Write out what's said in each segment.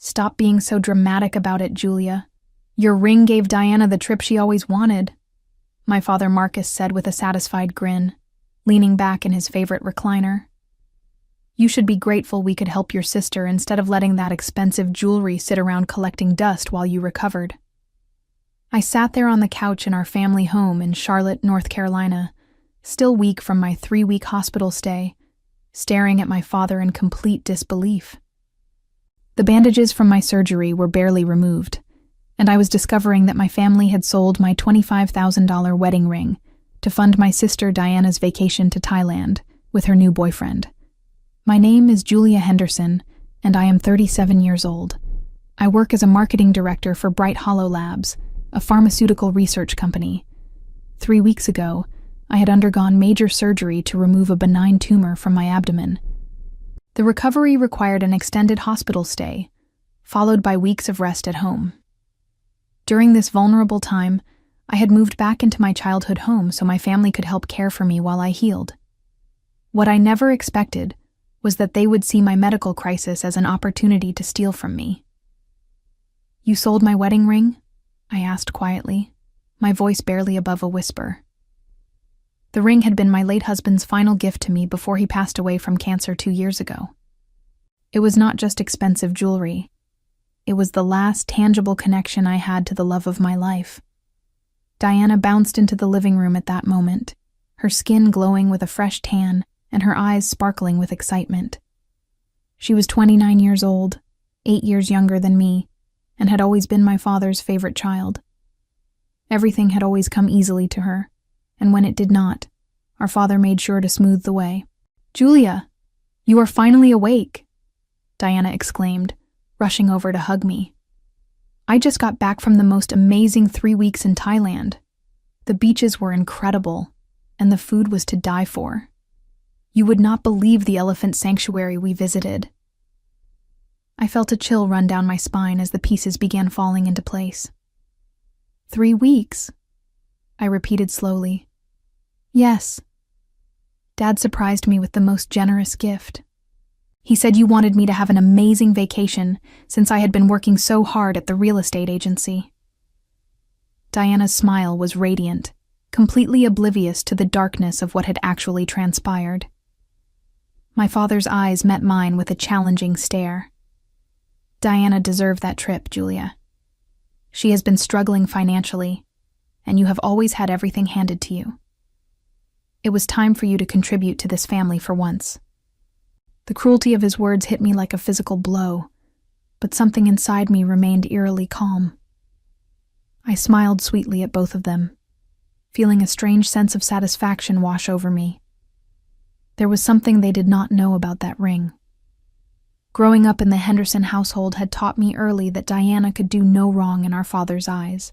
Stop being so dramatic about it, Julia. Your ring gave Diana the trip she always wanted, my father Marcus said with a satisfied grin, leaning back in his favorite recliner. You should be grateful we could help your sister instead of letting that expensive jewelry sit around collecting dust while you recovered. I sat there on the couch in our family home in Charlotte, North Carolina, still weak from my 3-week hospital stay, staring at my father in complete disbelief. The bandages from my surgery were barely removed, and I was discovering that my family had sold my $25,000 wedding ring to fund my sister Diana's vacation to Thailand with her new boyfriend. My name is Julia Henderson, and I am 37 years old. I work as a marketing director for Bright Hollow Labs, a pharmaceutical research company. 3 weeks ago, I had undergone major surgery to remove a benign tumor from my abdomen. The recovery required an extended hospital stay, followed by weeks of rest at home. During this vulnerable time, I had moved back into my childhood home so my family could help care for me while I healed. What I never expected was that they would see my medical crisis as an opportunity to steal from me. You sold my wedding ring? I asked quietly, my voice barely above a whisper. The ring had been my late husband's final gift to me before he passed away from cancer 2 years ago. It was not just expensive jewelry. It was the last tangible connection I had to the love of my life. Diana bounced into the living room at that moment, her skin glowing with a fresh tan and her eyes sparkling with excitement. She was 29 years old, 8 years younger than me, and had always been my father's favorite child. Everything had always come easily to her, and when it did not, our father made sure to smooth the way. "Julia, you are finally awake," Diana exclaimed, rushing over to hug me. "I just got back from the most amazing 3 weeks in Thailand. The beaches were incredible, and the food was to die for. You would not believe the elephant sanctuary we visited." I felt a chill run down my spine as the pieces began falling into place. 3 weeks? I repeated slowly. Yes. Dad surprised me with the most generous gift. He said you wanted me to have an amazing vacation since I had been working so hard at the real estate agency. Diana's smile was radiant, completely oblivious to the darkness of what had actually transpired. My father's eyes met mine with a challenging stare. Diana deserved that trip, Julia. She has been struggling financially, and you have always had everything handed to you. It was time for you to contribute to this family for once. The cruelty of his words hit me like a physical blow, but something inside me remained eerily calm. I smiled sweetly at both of them, feeling a strange sense of satisfaction wash over me. There was something they did not know about that ring. Growing up in the Henderson household had taught me early that Diana could do no wrong in our father's eyes.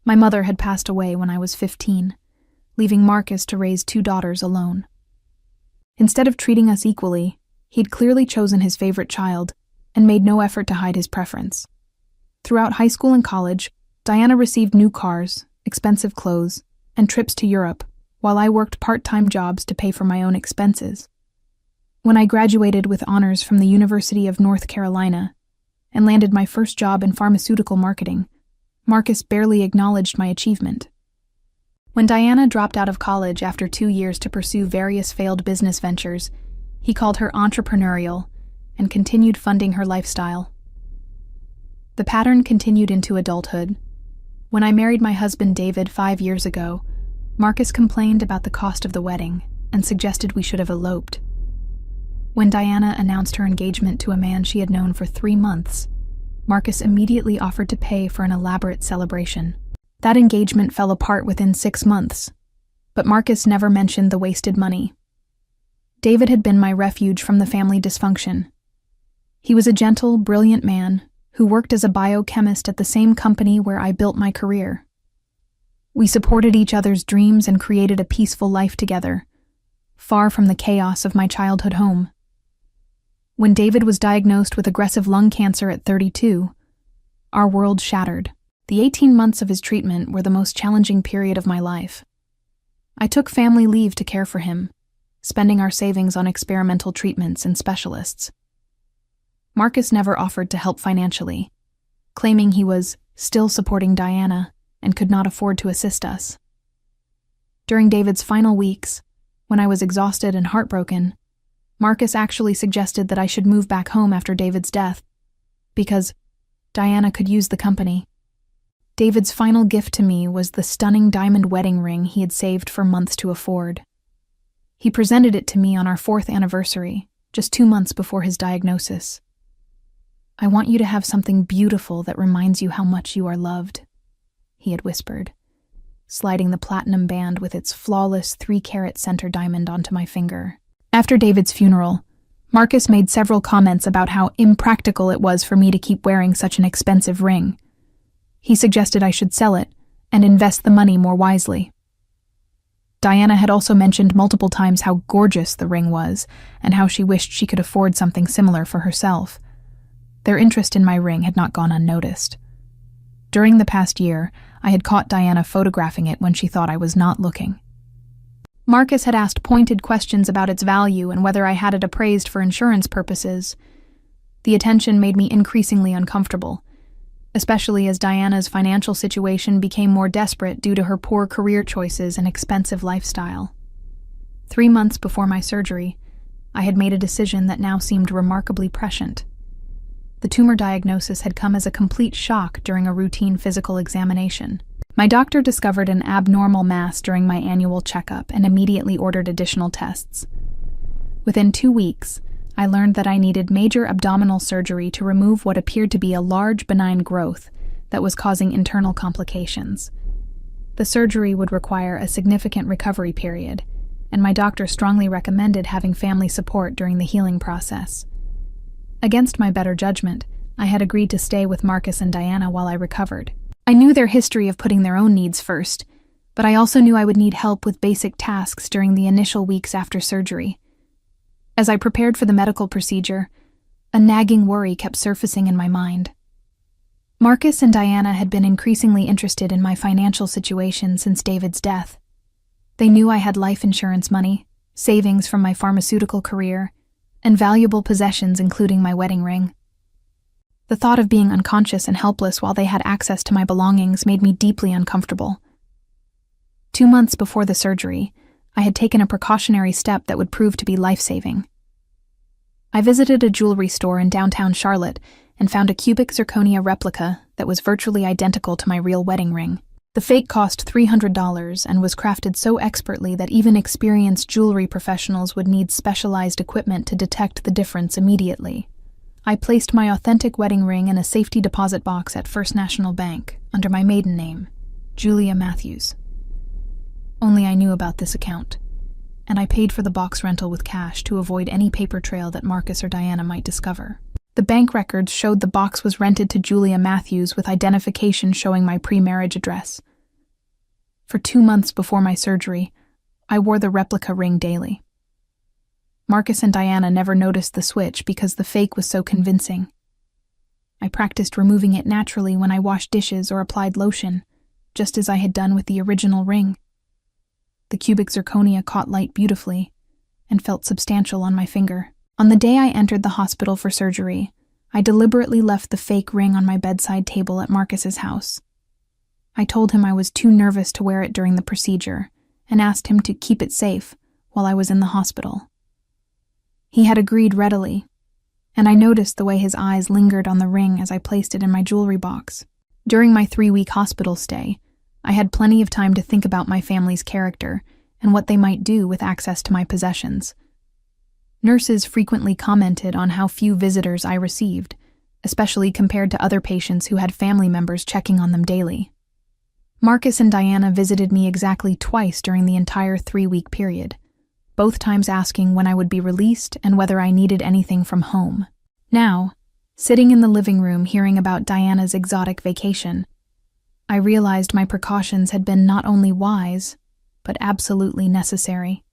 My mother had passed away when I was 15, leaving Marcus to raise 2 daughters alone. Instead of treating us equally, he'd clearly chosen his favorite child and made no effort to hide his preference. Throughout high school and college, Diana received new cars, expensive clothes, and trips to Europe, while I worked part-time jobs to pay for my own expenses. When I graduated with honors from the University of North Carolina and landed my first job in pharmaceutical marketing, Marcus barely acknowledged my achievement. When Diana dropped out of college after 2 years to pursue various failed business ventures, he called her entrepreneurial and continued funding her lifestyle. The pattern continued into adulthood. When I married my husband David 5 years ago, Marcus complained about the cost of the wedding and suggested we should have eloped. When Diana announced her engagement to a man she had known for 3 months, Marcus immediately offered to pay for an elaborate celebration. That engagement fell apart within 6 months, but Marcus never mentioned the wasted money. David had been my refuge from the family dysfunction. He was a gentle, brilliant man who worked as a biochemist at the same company where I built my career. We supported each other's dreams and created a peaceful life together, far from the chaos of my childhood home. When David was diagnosed with aggressive lung cancer at 32, our world shattered. The 18 months of his treatment were the most challenging period of my life. I took family leave to care for him, spending our savings on experimental treatments and specialists. Marcus never offered to help financially, claiming he was still supporting Diana and could not afford to assist us. During David's final weeks, when I was exhausted and heartbroken, Marcus actually suggested that I should move back home after David's death, because Diana could use the company. David's final gift to me was the stunning diamond wedding ring he had saved for months to afford. He presented it to me on our 4th anniversary, just 2 months before his diagnosis. "I want you to have something beautiful that reminds you how much you are loved," he had whispered, sliding the platinum band with its flawless 3-carat center diamond onto my finger. After David's funeral, Marcus made several comments about how impractical it was for me to keep wearing such an expensive ring. He suggested I should sell it and invest the money more wisely. Diana had also mentioned multiple times how gorgeous the ring was and how she wished she could afford something similar for herself. Their interest in my ring had not gone unnoticed. During the past year, I had caught Diana photographing it when she thought I was not looking. Marcus had asked pointed questions about its value and whether I had it appraised for insurance purposes. The attention made me increasingly uncomfortable, especially as Diana's financial situation became more desperate due to her poor career choices and expensive lifestyle. 3 months before my surgery, I had made a decision that now seemed remarkably prescient. The tumor diagnosis had come as a complete shock during a routine physical examination. My doctor discovered an abnormal mass during my annual checkup and immediately ordered additional tests. Within 2 weeks, I learned that I needed major abdominal surgery to remove what appeared to be a large benign growth that was causing internal complications. The surgery would require a significant recovery period, and my doctor strongly recommended having family support during the healing process. Against my better judgment, I had agreed to stay with Marcus and Diana while I recovered. I knew their history of putting their own needs first, but I also knew I would need help with basic tasks during the initial weeks after surgery. As I prepared for the medical procedure, a nagging worry kept surfacing in my mind. Marcus and Diana had been increasingly interested in my financial situation since David's death. They knew I had life insurance money, savings from my pharmaceutical career, and valuable possessions including my wedding ring. The thought of being unconscious and helpless while they had access to my belongings made me deeply uncomfortable. 2 months before the surgery, I had taken a precautionary step that would prove to be life-saving. I visited a jewelry store in downtown Charlotte and found a cubic zirconia replica that was virtually identical to my real wedding ring. The fake cost $300 and was crafted so expertly that even experienced jewelry professionals would need specialized equipment to detect the difference immediately. I placed my authentic wedding ring in a safety deposit box at First National Bank under my maiden name, Julia Matthews. Only I knew about this account, and I paid for the box rental with cash to avoid any paper trail that Marcus or Diana might discover. The bank records showed the box was rented to Julia Matthews with identification showing my pre-marriage address. For 2 months before my surgery, I wore the replica ring daily. Marcus and Diana never noticed the switch because the fake was so convincing. I practiced removing it naturally when I washed dishes or applied lotion, just as I had done with the original ring. The cubic zirconia caught light beautifully and felt substantial on my finger. On the day I entered the hospital for surgery, I deliberately left the fake ring on my bedside table at Marcus's house. I told him I was too nervous to wear it during the procedure and asked him to keep it safe while I was in the hospital. He had agreed readily, and I noticed the way his eyes lingered on the ring as I placed it in my jewelry box. During my 3-week hospital stay, I had plenty of time to think about my family's character and what they might do with access to my possessions. Nurses frequently commented on how few visitors I received, especially compared to other patients who had family members checking on them daily. Marcus and Diana visited me exactly twice during the entire 3-week period, both times asking when I would be released and whether I needed anything from home. Now, sitting in the living room hearing about Diana's exotic vacation, I realized my precautions had been not only wise, but absolutely necessary.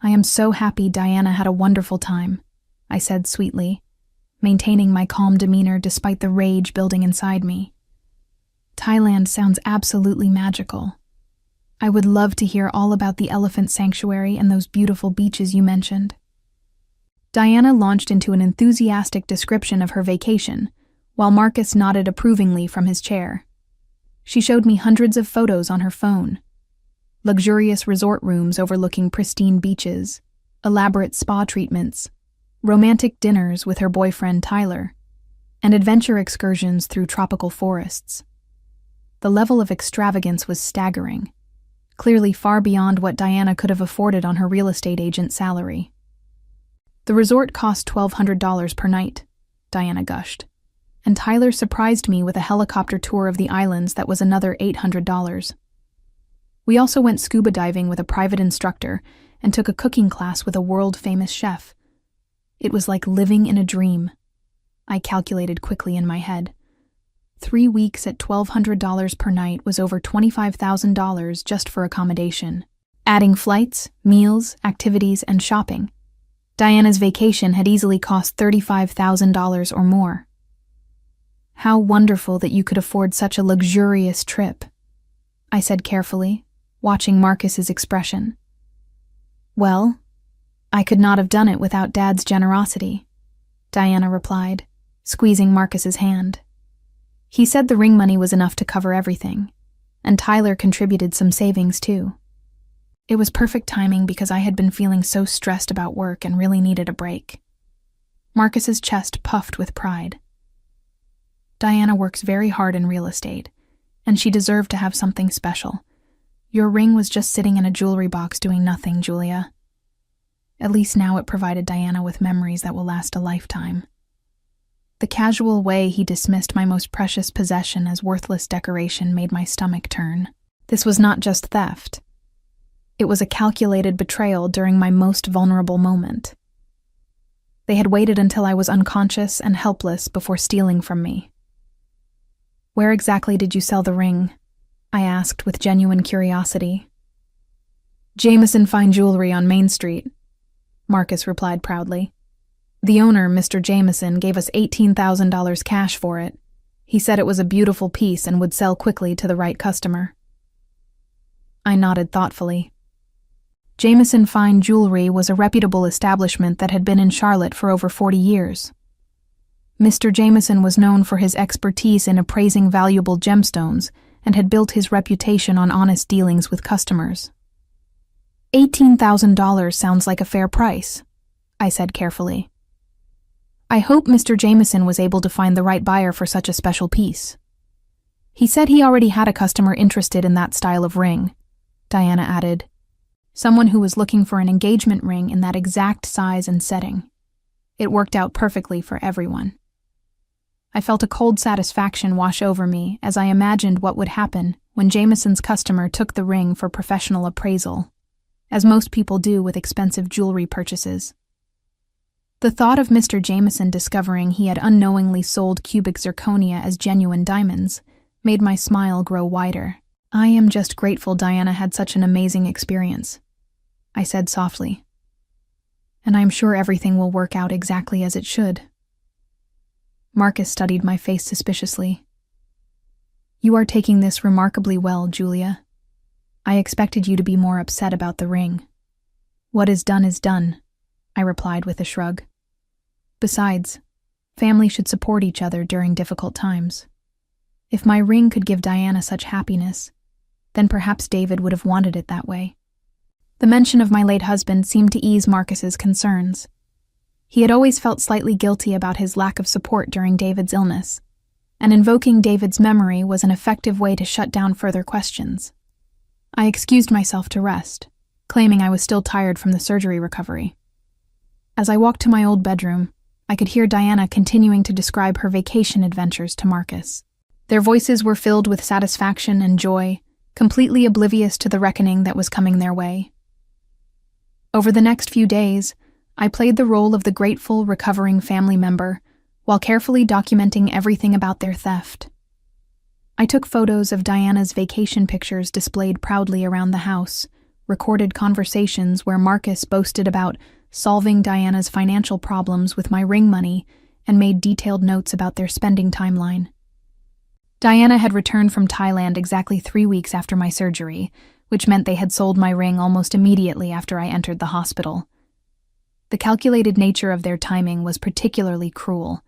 "I am so happy Diana had a wonderful time," I said sweetly, maintaining my calm demeanor despite the rage building inside me. "Thailand sounds absolutely magical. I would love to hear all about the elephant sanctuary and those beautiful beaches you mentioned." Diana launched into an enthusiastic description of her vacation, while Marcus nodded approvingly from his chair. She showed me hundreds of photos on her phone. Luxurious resort rooms overlooking pristine beaches, elaborate spa treatments, romantic dinners with her boyfriend Tyler, and adventure excursions through tropical forests. The level of extravagance was staggering, clearly far beyond what Diana could have afforded on her real estate agent salary. The resort cost $1,200 per night, Diana gushed, and Tyler surprised me with a helicopter tour of the islands that was another $800. We also went scuba diving with a private instructor and took a cooking class with a world-famous chef. It was like living in a dream. I calculated quickly in my head. 3 weeks at $1,200 per night was over $25,000 just for accommodation, adding flights, meals, activities, and shopping. Diana's vacation had easily cost $35,000 or more. How wonderful that you could afford such a luxurious trip, I said carefully, watching Marcus's expression. Well, I could not have done it without Dad's generosity, Diana replied, squeezing Marcus's hand. He said the ring money was enough to cover everything, and Tyler contributed some savings too. It was perfect timing because I had been feeling so stressed about work and really needed a break. Marcus's chest puffed with pride. Diana works very hard in real estate, and she deserved to have something special. Your ring was just sitting in a jewelry box doing nothing, Julia. At least now it provided Diana with memories that will last a lifetime. The casual way he dismissed my most precious possession as worthless decoration made my stomach turn. This was not just theft. It was a calculated betrayal during my most vulnerable moment. They had waited until I was unconscious and helpless before stealing from me. Where exactly did you sell the ring? I asked with genuine curiosity. Jameson Fine Jewelry on Main Street, Marcus replied proudly. The owner, Mr. Jameson, gave us $18,000 cash for it. He said it was a beautiful piece and would sell quickly to the right customer. I nodded thoughtfully. Jameson Fine Jewelry was a reputable establishment that had been in Charlotte for over 40 years. Mr. Jameson was known for his expertise in appraising valuable gemstones and had built his reputation on honest dealings with customers. $18,000 sounds like a fair price, I said carefully. I hope Mr. Jameson was able to find the right buyer for such a special piece. He said he already had a customer interested in that style of ring, Diana added. Someone who was looking for an engagement ring in that exact size and setting. It worked out perfectly for everyone. I felt a cold satisfaction wash over me as I imagined what would happen when Jameson's customer took the ring for professional appraisal, as most people do with expensive jewelry purchases. The thought of Mr. Jameson discovering he had unknowingly sold cubic zirconia as genuine diamonds made my smile grow wider. I am just grateful Diana had such an amazing experience, I said softly. And I'm sure everything will work out exactly as it should. Marcus studied my face suspiciously. You are taking this remarkably well, Julia. I expected you to be more upset about the ring. What is done, I replied with a shrug. Besides, family should support each other during difficult times. If my ring could give Diana such happiness, then perhaps David would have wanted it that way. The mention of my late husband seemed to ease Marcus's concerns. He had always felt slightly guilty about his lack of support during David's illness, and invoking David's memory was an effective way to shut down further questions. I excused myself to rest, claiming I was still tired from the surgery recovery. As I walked to my old bedroom, I could hear Diana continuing to describe her vacation adventures to Marcus. Their voices were filled with satisfaction and joy, completely oblivious to the reckoning that was coming their way. Over the next few days, I played the role of the grateful, recovering family member while carefully documenting everything about their theft. I took photos of Diana's vacation pictures displayed proudly around the house, recorded conversations where Marcus boasted about solving Diana's financial problems with my ring money, and made detailed notes about their spending timeline. Diana had returned from Thailand exactly 3 weeks after my surgery, which meant they had sold my ring almost immediately after I entered the hospital. The calculated nature of their timing was particularly cruel.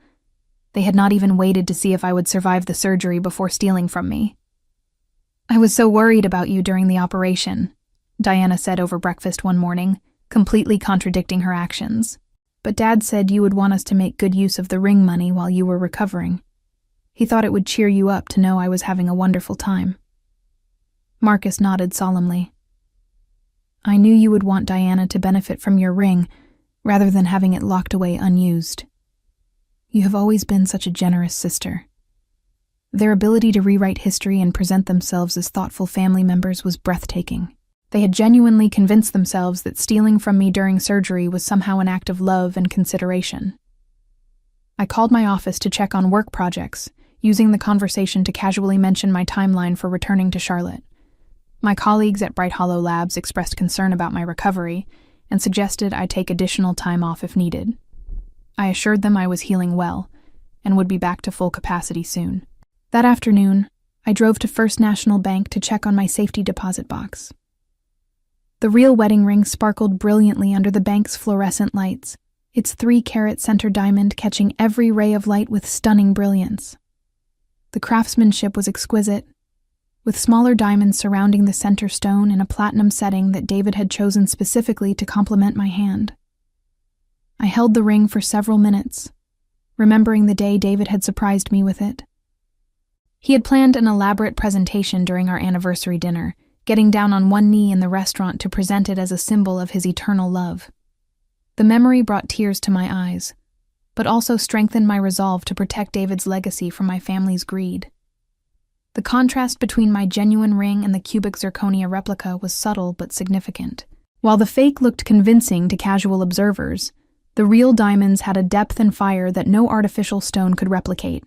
They had not even waited to see if I would survive the surgery before stealing from me. "I was so worried about you during the operation," Diana said over breakfast one morning, completely contradicting her actions. "But Dad said you would want us to make good use of the ring money while you were recovering. He thought it would cheer you up to know I was having a wonderful time." Marcus nodded solemnly. "I knew you would want Diana to benefit from your ring, rather than having it locked away unused. You have always been such a generous sister." Their ability to rewrite history and present themselves as thoughtful family members was breathtaking. They had genuinely convinced themselves that stealing from me during surgery was somehow an act of love and consideration. I called my office to check on work projects, using the conversation to casually mention my timeline for returning to Charlotte. My colleagues at Bright Hollow Labs expressed concern about my recovery and suggested I take additional time off if needed. I assured them I was healing well and would be back to full capacity soon. That afternoon, I drove to First National Bank to check on my safety deposit box. The real wedding ring sparkled brilliantly under the bank's fluorescent lights, its 3-carat center diamond catching every ray of light with stunning brilliance. The craftsmanship was exquisite, with smaller diamonds surrounding the center stone in a platinum setting that David had chosen specifically to complement my hand. I held the ring for several minutes, remembering the day David had surprised me with it. He had planned an elaborate presentation during our anniversary dinner, getting down on one knee in the restaurant to present it as a symbol of his eternal love. The memory brought tears to my eyes, but also strengthened my resolve to protect David's legacy from my family's greed. The contrast between my genuine ring and the cubic zirconia replica was subtle but significant. While the fake looked convincing to casual observers, the real diamonds had a depth and fire that no artificial stone could replicate.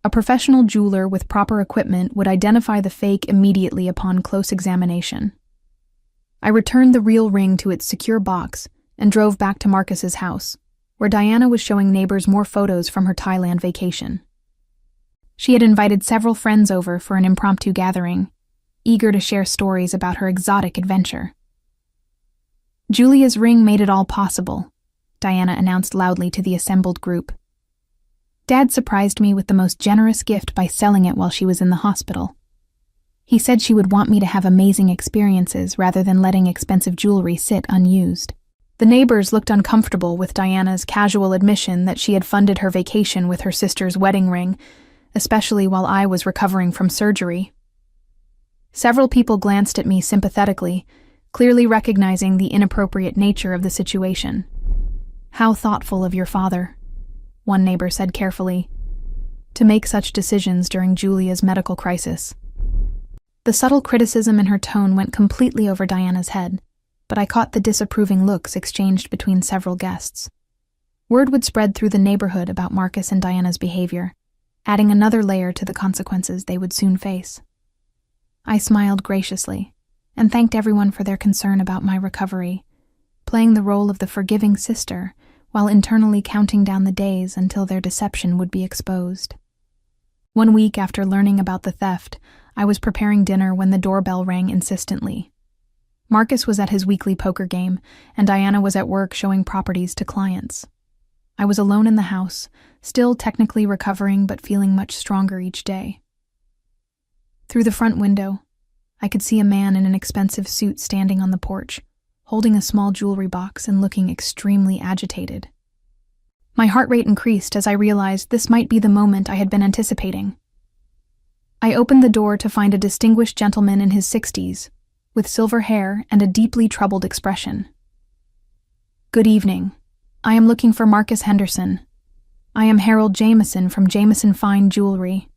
A professional jeweler with proper equipment would identify the fake immediately upon close examination. I returned the real ring to its secure box and drove back to Marcus's house, where Diana was showing neighbors more photos from her Thailand vacation. She had invited several friends over for an impromptu gathering, eager to share stories about her exotic adventure. "Julia's ring made it all possible," Diana announced loudly to the assembled group. "Dad surprised me with the most generous gift by selling it while she was in the hospital. He said she would want me to have amazing experiences rather than letting expensive jewelry sit unused." The neighbors looked uncomfortable with Diana's casual admission that she had funded her vacation with her sister's wedding ring, especially while I was recovering from surgery. Several people glanced at me sympathetically, clearly recognizing the inappropriate nature of the situation. "How thoughtful of your father," one neighbor said carefully, "to make such decisions during Julia's medical crisis." The subtle criticism in her tone went completely over Diana's head, but I caught the disapproving looks exchanged between several guests. Word would spread through the neighborhood about Marcus and Diana's behavior, adding another layer to the consequences they would soon face. I smiled graciously and thanked everyone for their concern about my recovery, playing the role of the forgiving sister while internally counting down the days until their deception would be exposed. 1 week after learning about the theft, I was preparing dinner when the doorbell rang insistently. Marcus was at his weekly poker game, and Diana was at work showing properties to clients. I was alone in the house, still technically recovering but feeling much stronger each day. Through the front window, I could see a man in an expensive suit standing on the porch, holding a small jewelry box and looking extremely agitated. My heart rate increased as I realized this might be the moment I had been anticipating. I opened the door to find a distinguished gentleman in his 60s, with silver hair and a deeply troubled expression. "Good evening. I am looking for Marcus Henderson. I am Harold Jameson from Jameson Fine Jewelry."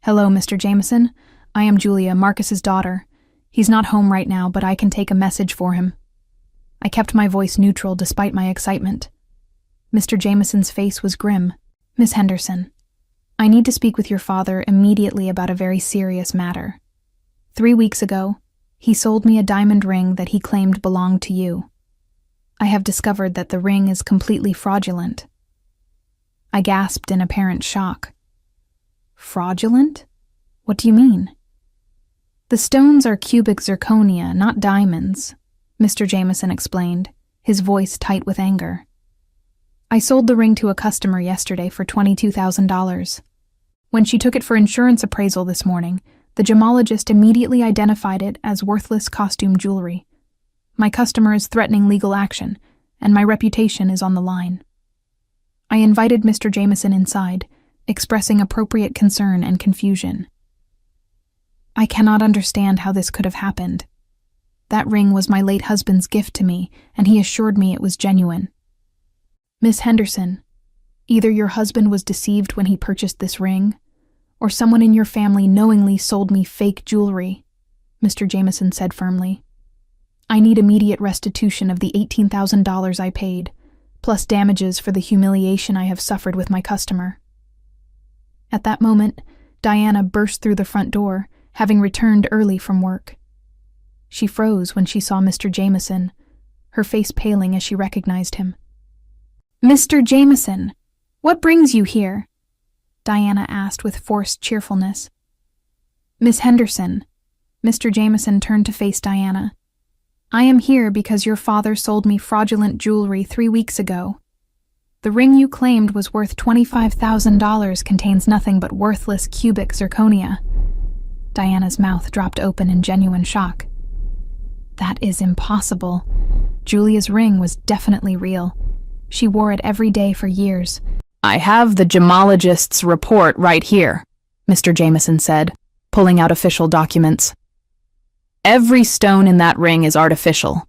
"Hello, Mr. Jameson. I am Julia, Marcus's daughter. He's not home right now, but I can take a message for him." I kept my voice neutral despite my excitement. Mr. Jameson's face was grim. "Miss Henderson, I need to speak with your father immediately about a very serious matter. 3 weeks ago, he sold me a diamond ring that he claimed belonged to you. I have discovered that the ring is completely fraudulent." I gasped in apparent shock. "Fraudulent? What do you mean?" "The stones are cubic zirconia, not diamonds," Mr. Jameson explained, his voice tight with anger. "I sold the ring to a customer yesterday for $22,000. When she took it for insurance appraisal this morning, the gemologist immediately identified it as worthless costume jewelry. My customer is threatening legal action, and my reputation is on the line." I invited Mr. Jameson inside, expressing appropriate concern and confusion. "I cannot understand how this could have happened. That ring was my late husband's gift to me, and he assured me it was genuine." "Miss Henderson, either your husband was deceived when he purchased this ring, or someone in your family knowingly sold me fake jewelry," Mr. Jameson said firmly. "I need immediate restitution of the $18,000 I paid, plus damages for the humiliation I have suffered with my customer." At that moment, Diana burst through the front door, having returned early from work. She froze when she saw Mr. Jameson, her face paling as she recognized him. "Mr. Jameson, what brings you here?" Diana asked with forced cheerfulness. "Miss Henderson," Mr. Jameson turned to face Diana, "I am here because your father sold me fraudulent jewelry 3 weeks ago. The ring you claimed was worth $25,000 contains nothing but worthless cubic zirconia." Diana's mouth dropped open in genuine shock. "That is impossible. Julia's ring was definitely real. She wore it every day for years." "I have the gemologist's report right here," Mr. Jameson said, pulling out official documents. "Every stone in that ring is artificial.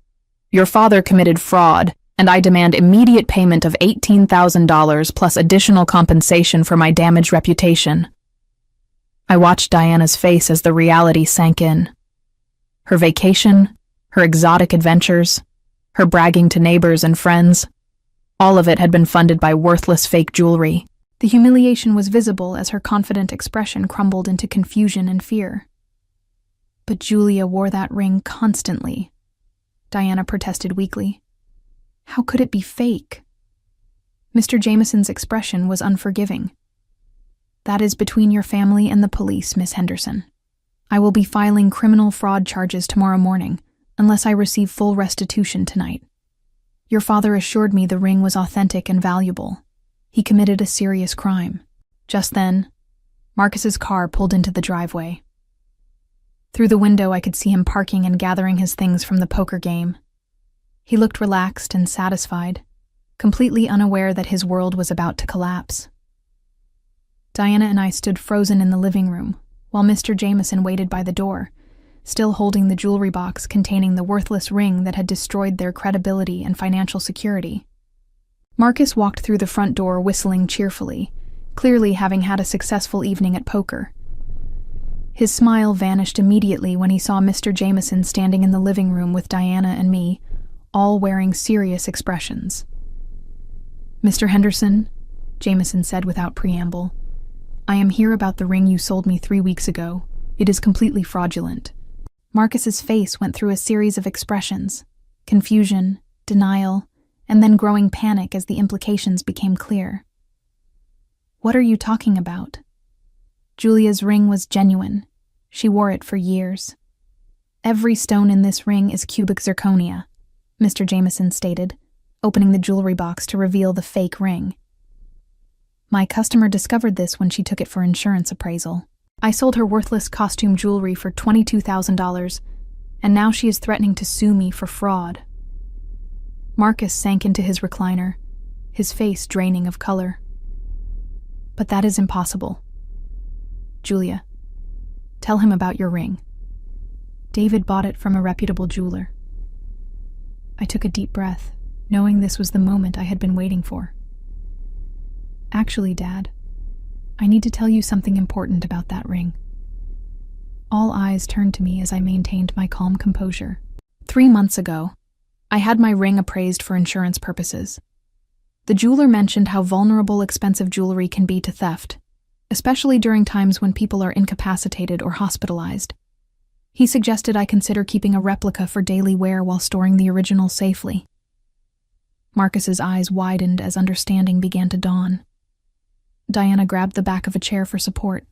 Your father committed fraud, and I demand immediate payment of $18,000 plus additional compensation for my damaged reputation." I watched Diana's face as the reality sank in. Her vacation, her exotic adventures, her bragging to neighbors and friends, all of it had been funded by worthless fake jewelry. The humiliation was visible as her confident expression crumbled into confusion and fear. "But Julia wore that ring constantly," Diana protested weakly. "How could it be fake?" Mr. Jameson's expression was unforgiving. "That is between your family and the police, Miss Henderson. I will be filing criminal fraud charges tomorrow morning, unless I receive full restitution tonight. Your father assured me the ring was authentic and valuable. He committed a serious crime." Just then, Marcus's car pulled into the driveway. Through the window, I could see him parking and gathering his things from the poker game. He looked relaxed and satisfied, completely unaware that his world was about to collapse. Diana and I stood frozen in the living room, while Mr. Jameson waited by the door, still holding the jewelry box containing the worthless ring that had destroyed their credibility and financial security. Marcus walked through the front door whistling cheerfully, clearly having had a successful evening at poker. His smile vanished immediately when he saw Mr. Jameson standing in the living room with Diana and me, all wearing serious expressions. "Mr. Henderson," Jameson said without preamble, "I am here about the ring you sold me 3 weeks ago. It is completely fraudulent." Marcus's face went through a series of expressions: confusion, denial, and then growing panic as the implications became clear. "What are you talking about?" "Julia's ring was genuine. She wore it for years. Every stone in this ring is cubic zirconia," Mr. Jameson stated, opening the jewelry box to reveal the fake ring. "My customer discovered this when she took it for insurance appraisal. I sold her worthless costume jewelry for $22,000, and now she is threatening to sue me for fraud." Marcus sank into his recliner, his face draining of color. "But that is impossible. Julia, tell him about your ring. David bought it from a reputable jeweler." I took a deep breath, knowing this was the moment I had been waiting for. "Actually, Dad, I need to tell you something important about that ring." All eyes turned to me as I maintained my calm composure. 3 months ago, I had my ring appraised for insurance purposes. The jeweler mentioned how vulnerable expensive jewelry can be to theft, especially during times when people are incapacitated or hospitalized. He suggested I consider keeping a replica for daily wear while storing the original safely. Marcus's eyes widened as understanding began to dawn. Diana grabbed the back of a chair for support.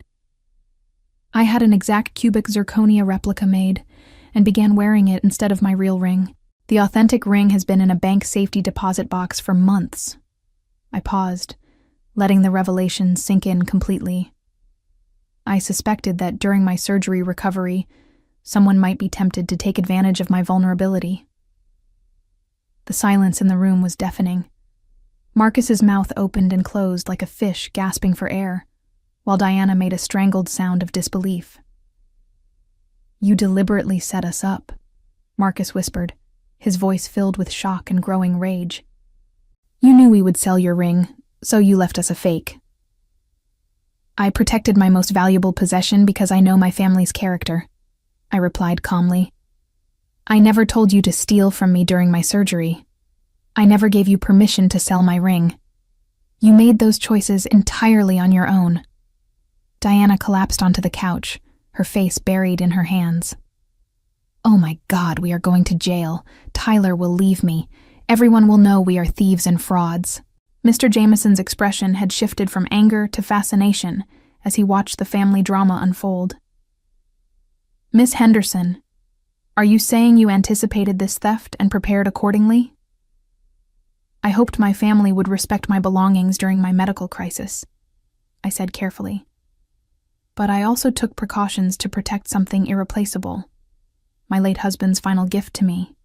I had an exact cubic zirconia replica made and began wearing it instead of my real ring. The authentic ring has been in a bank safety deposit box for months. I paused, letting the revelation sink in completely. I suspected that during my surgery recovery, someone might be tempted to take advantage of my vulnerability. The silence in the room was deafening. Marcus's mouth opened and closed like a fish gasping for air, while Diana made a strangled sound of disbelief. "You deliberately set us up," Marcus whispered, his voice filled with shock and growing rage. "You knew we would sell your ring, so you left us a fake." "I protected my most valuable possession because I know my family's character," I replied calmly. "I never told you to steal from me during my surgery. I never gave you permission to sell my ring. You made those choices entirely on your own." Diana collapsed onto the couch, her face buried in her hands. "Oh my God, we are going to jail. Tyler will leave me. Everyone will know we are thieves and frauds." Mr. Jameson's expression had shifted from anger to fascination as he watched the family drama unfold. "Miss Henderson, are you saying you anticipated this theft and prepared accordingly?" "I hoped my family would respect my belongings during my medical crisis," I said carefully. "But I also took precautions to protect something irreplaceable, my late husband's final gift to me."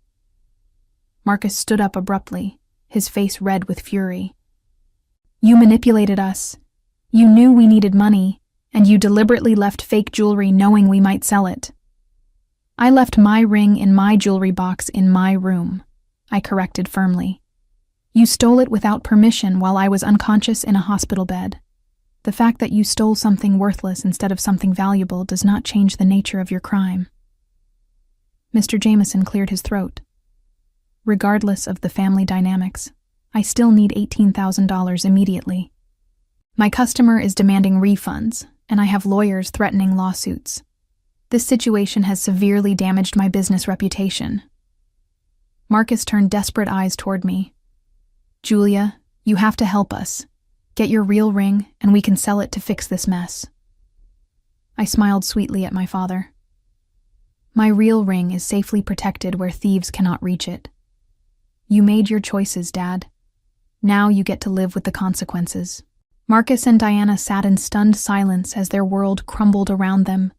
Marcus stood up abruptly, his face red with fury. "You manipulated us. You knew we needed money, and you deliberately left fake jewelry knowing we might sell it." "I left my ring in my jewelry box in my room," I corrected firmly. "You stole it without permission while I was unconscious in a hospital bed. The fact that you stole something worthless instead of something valuable does not change the nature of your crime." Mr. Jameson cleared his throat. "Regardless of the family dynamics, I still need $18,000 immediately. My customer is demanding refunds, and I have lawyers threatening lawsuits. This situation has severely damaged my business reputation." Marcus turned desperate eyes toward me. "Julia, you have to help us. Get your real ring, and we can sell it to fix this mess." I smiled sweetly at my father. "My real ring is safely protected where thieves cannot reach it. You made your choices, Dad. Now you get to live with the consequences." Marcus and Diana sat in stunned silence as their world crumbled around them,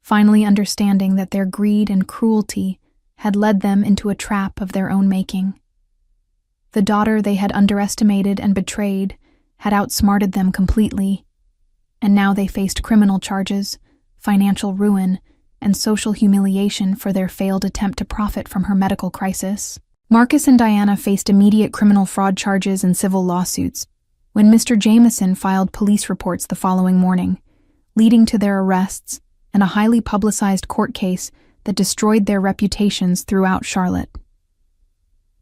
finally understanding that their greed and cruelty had led them into a trap of their own making. The daughter they had underestimated and betrayed had outsmarted them completely, and now they faced criminal charges, financial ruin, and social humiliation for their failed attempt to profit from her medical crisis. Marcus and Diana faced immediate criminal fraud charges and civil lawsuits when Mr. Jameson filed police reports the following morning, leading to their arrests and a highly publicized court case that destroyed their reputations throughout Charlotte.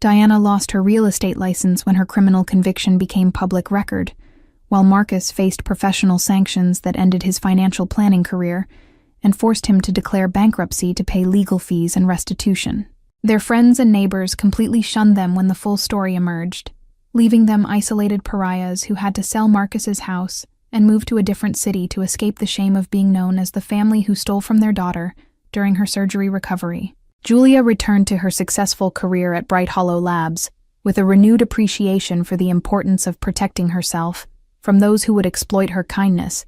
Diana lost her real estate license when her criminal conviction became public record, while Marcus faced professional sanctions that ended his financial planning career and forced him to declare bankruptcy to pay legal fees and restitution. Their friends and neighbors completely shunned them when the full story emerged, leaving them isolated pariahs who had to sell Marcus's house and move to a different city to escape the shame of being known as the family who stole from their daughter during her surgery recovery. Julia returned to her successful career at Bright Hollow Labs with a renewed appreciation for the importance of protecting herself from those who would exploit her kindness,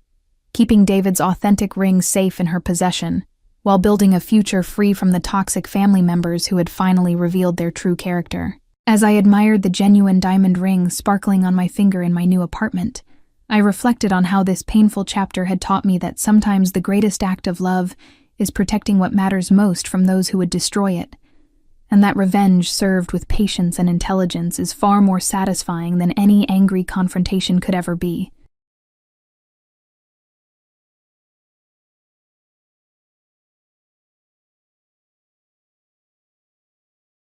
keeping David's authentic ring safe in her possession, while building a future free from the toxic family members who had finally revealed their true character. As I admired the genuine diamond ring sparkling on my finger in my new apartment, I reflected on how this painful chapter had taught me that sometimes the greatest act of love is protecting what matters most from those who would destroy it, and that revenge served with patience and intelligence is far more satisfying than any angry confrontation could ever be.